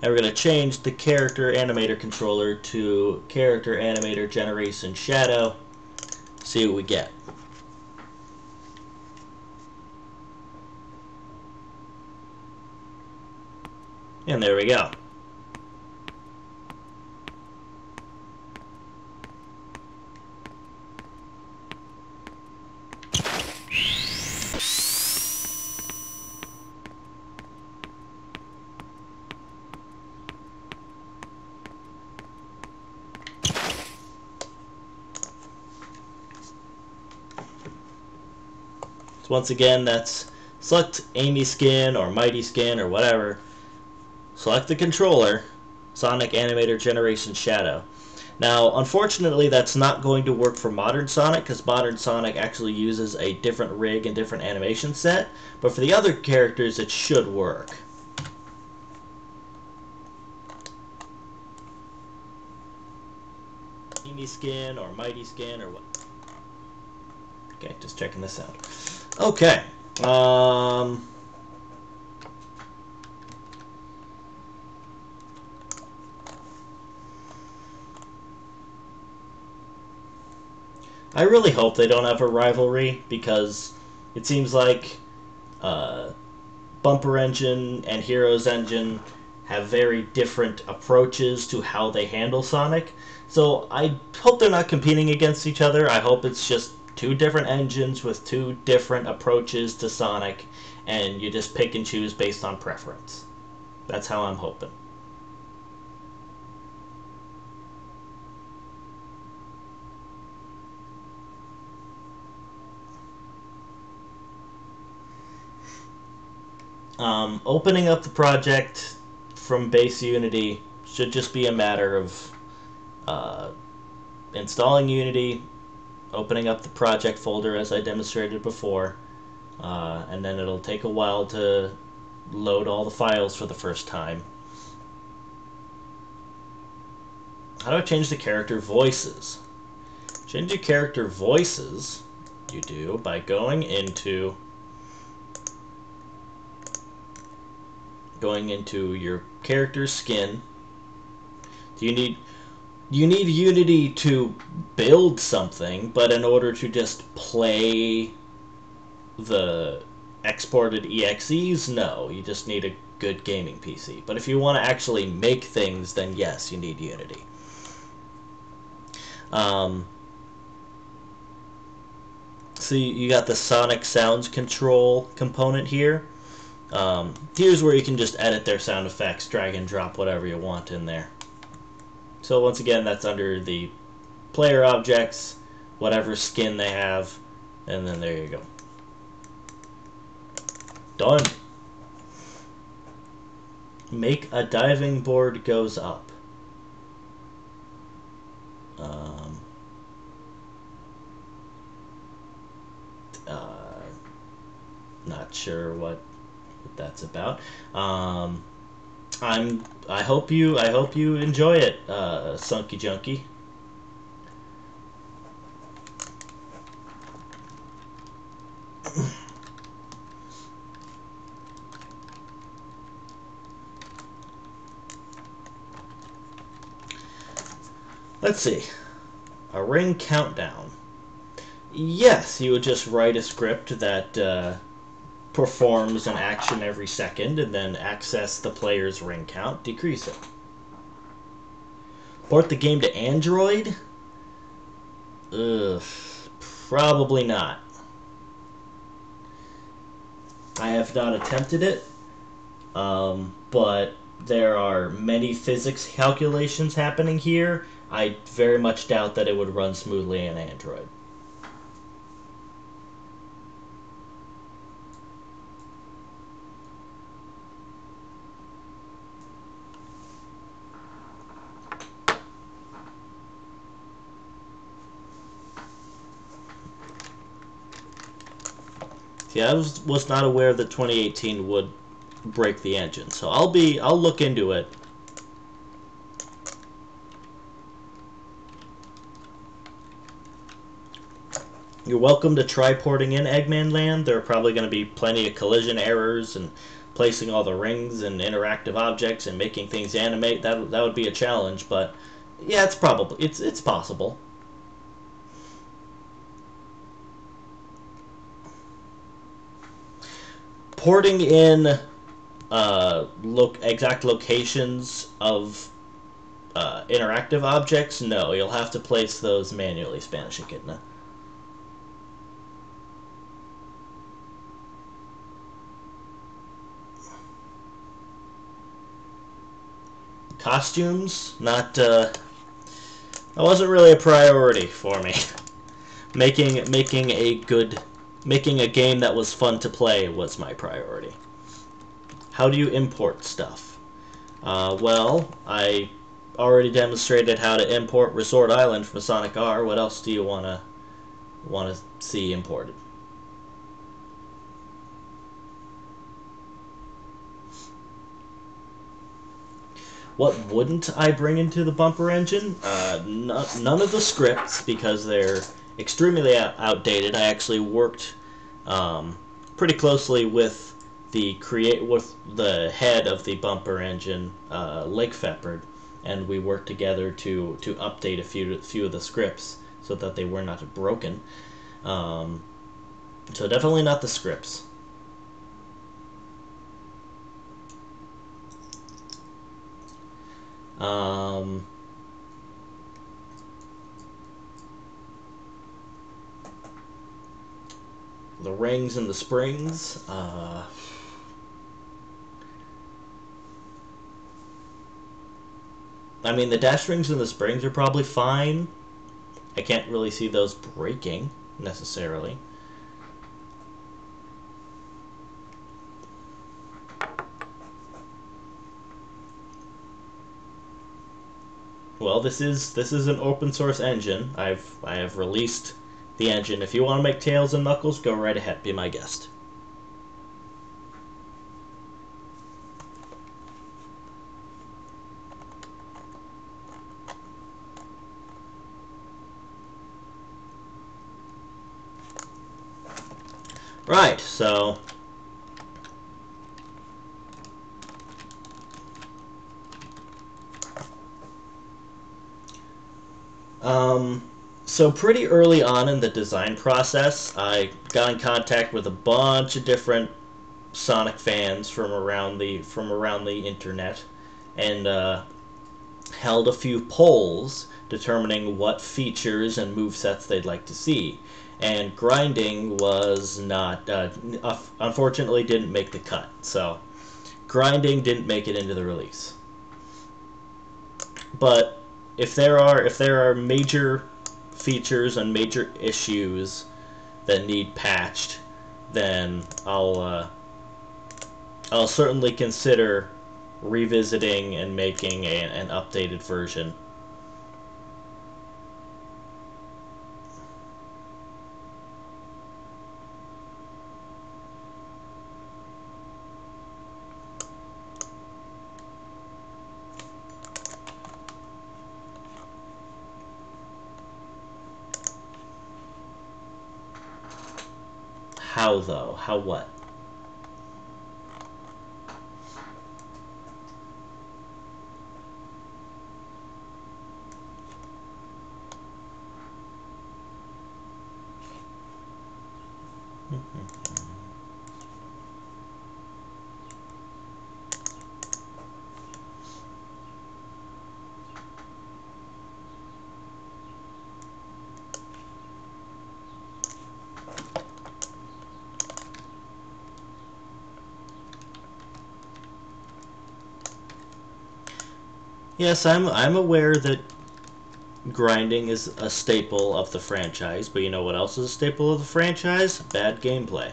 And we're gonna change the character animator controller to character animator generation shadow. See what we get. And there we go. So once again, that's select Amy Skin or Mighty Skin or whatever. Select the controller, Sonic Animator Generation Shadow. Now, unfortunately, that's not going to work for Modern Sonic, because Modern Sonic actually uses a different rig and different animation set, but for the other characters, it should work. Amy Skin or Mighty Skin or what? Okay, just checking this out. Okay. I really hope they don't have a rivalry, because it seems like uh, Bumper Engine and Heroes Engine have very different approaches to how they handle Sonic. So I hope they're not competing against each other. I hope it's just two different engines with two different approaches to Sonic, and you just pick and choose based on preference. That's how I'm hoping. Opening up the project from base Unity should just be a matter of uh, installing Unity, opening up the project folder as I demonstrated before, and then it'll take a while to load all the files for the first time. How do I change the character voices? Change your character voices, you do by going into your character skin. You need Unity to build something, but in order to just play the exported EXEs, no, you just need a good gaming PC. But if you want to actually make things, then yes, you need Unity. So you got the Sonic Sounds Control component here. Here's where you can just edit their sound effects, drag and drop whatever you want in there. So once again, that's under the player objects, whatever skin they have, and then there you go. Done. Make a diving board goes up. Not sure what that's about. I hope you enjoy it, Sunky Junkie. Let's see. A ring countdown. Yes, you would just write a script that performs an action every second and then access the player's ring count, decrease it. Port the game to Android? Ugh, probably not. I have not attempted it, but there are many physics calculations happening here. I very much doubt that it would run smoothly in Android. See, I was not aware that 2018 would break the engine, so I'll look into it. You're welcome to try porting in Eggman Land. There are probably going to be plenty of collision errors and placing all the rings and interactive objects and making things animate. That would be a challenge, but yeah, it's possible. Porting in exact locations of interactive objects, no, you'll have to place those manually, Spanish Echidna. Costumes, not that wasn't really a priority for me. making a game that was fun to play was my priority. How do you import stuff? Well, I already demonstrated how to import Resort Island from Sonic R. What else do you want to see imported? What wouldn't I bring into the bumper engine? None of the scripts, because they're extremely outdated. I actually worked pretty closely with the head of the bumper engine, Lake Feppard, and we worked together to update a few of the scripts. so that they were not broken. So definitely not the scripts. The rings and the springs. I mean, the dash rings and the springs are probably fine. I can't really see those breaking, necessarily. Well, this is an open source engine. I have released the engine. If you want to make Tails and Knuckles, go right ahead. Be my guest. Right, so so pretty early on in the design process, I got in contact with a bunch of different Sonic fans from around the internet, and held a few polls determining what features and movesets they'd like to see. And grinding was not, unfortunately, didn't make the cut. So grinding didn't make it into the release. But if there are major features and major issues that need patched, then I'll certainly consider revisiting and making an updated version. How though? How what? Yes, I'm aware that grinding is a staple of the franchise, but you know what else is a staple of the franchise? Bad gameplay.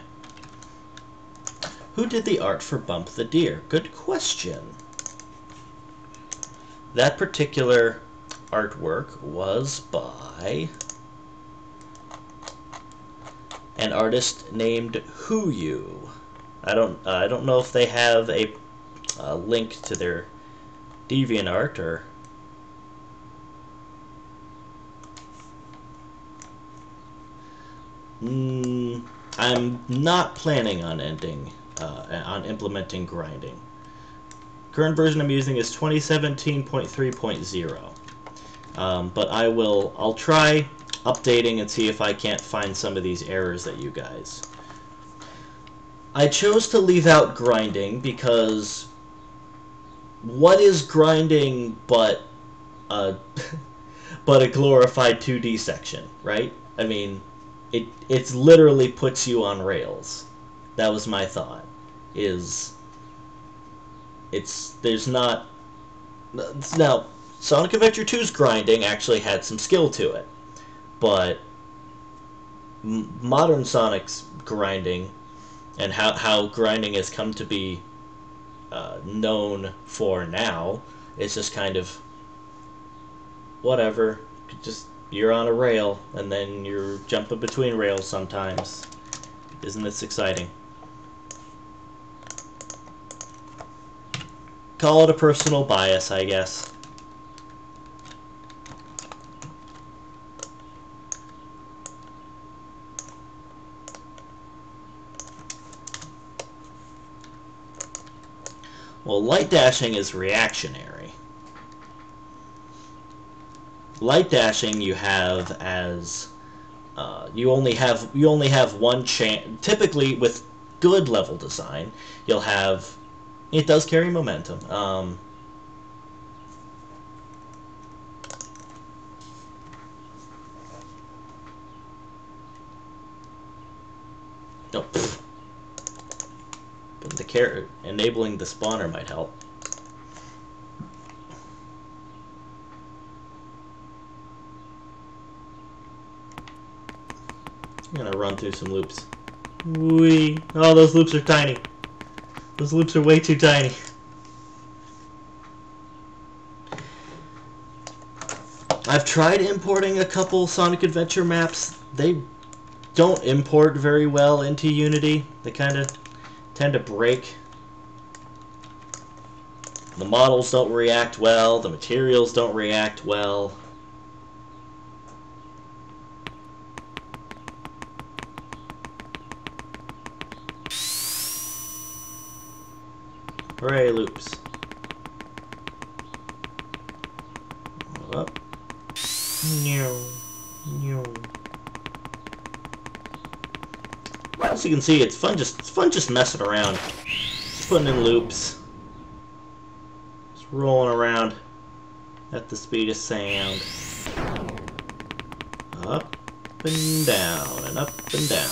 Who did the art for Bump the Deer? Good question. That particular artwork was by an artist named Who You. I don't know if they have a link to their DeviantArt or. I'm not planning on implementing grinding. Current version I'm using is 2017.3.0. But I'll try updating and see if I can't find some of these errors that you guys. I chose to leave out grinding because what is grinding but a but a glorified 2D section, right? I mean, it's literally puts you on rails. That was my thought. There's not now Sonic Adventure 2's grinding actually had some skill to it, but modern Sonic's grinding and how grinding has come to be known for now is just kind of whatever. Just you're on a rail and then you're jumping between rails sometimes. Isn't this exciting? Call it a personal bias, I guess. Well, light dashing is reactionary. light dashing you have as you only have one chance. Typically, with good level design, you'll have it does carry momentum. No, but enabling the spawner might help. I'm gonna run through some loops. Whee! Oh, those loops are tiny. Those loops are way too tiny. I've tried importing a couple Sonic Adventure maps. They don't import very well into Unity. They kind of tend to break. The models don't react well. The materials don't react well. Hooray, loops. Up. No. No. As you can see, it's fun just messing around. Just putting in loops. Just rolling around at the speed of sound. Up and down and up and down.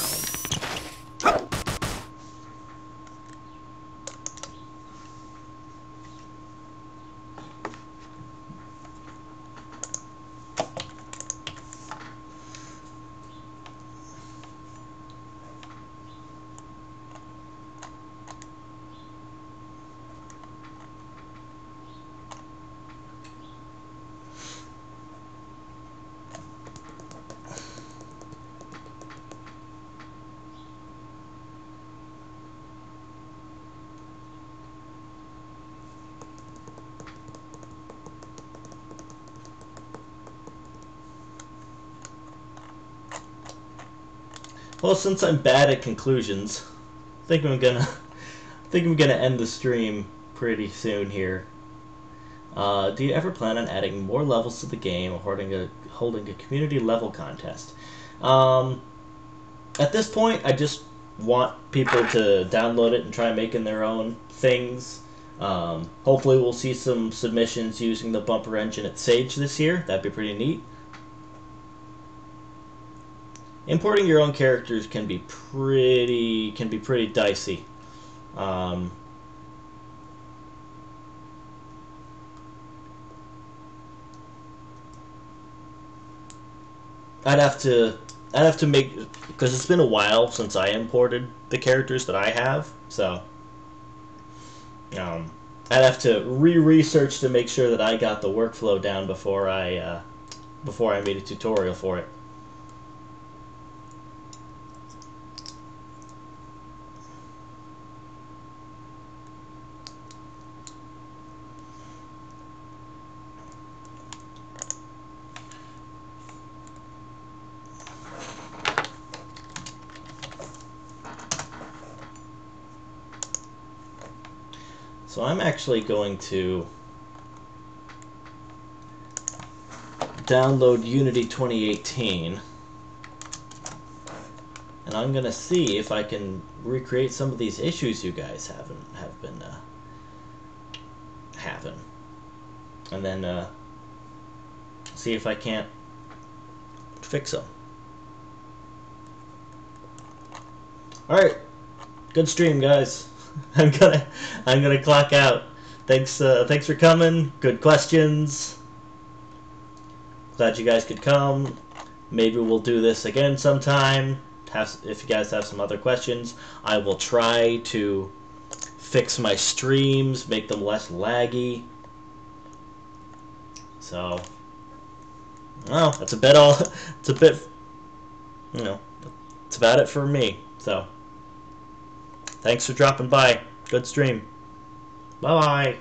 Well, since I'm bad at conclusions, I think I'm gonna end the stream pretty soon here. Do you ever plan on adding more levels to the game or holding a community level contest? At this point, I just want people to download it and try making their own things. Hopefully, we'll see some submissions using the bumper engine at Sage this year. That'd be pretty neat. Importing your own characters can be pretty dicey. I'd have to make, because it's been a while since I imported the characters that I have, so I'd have to research to make sure that I got the workflow down before I made a tutorial for it. So I'm actually going to download Unity 2018, and I'm going to see if I can recreate some of these issues you guys have been having, and then see if I can't fix them. All right, good stream, guys. I'm gonna clock out. Thanks for coming. Good questions. Glad you guys could come. Maybe we'll do this again sometime. If you guys have some other questions, I will try to fix my streams, make them less laggy. So, well, that's about it for me. So, thanks for dropping by. Good stream. Bye-bye.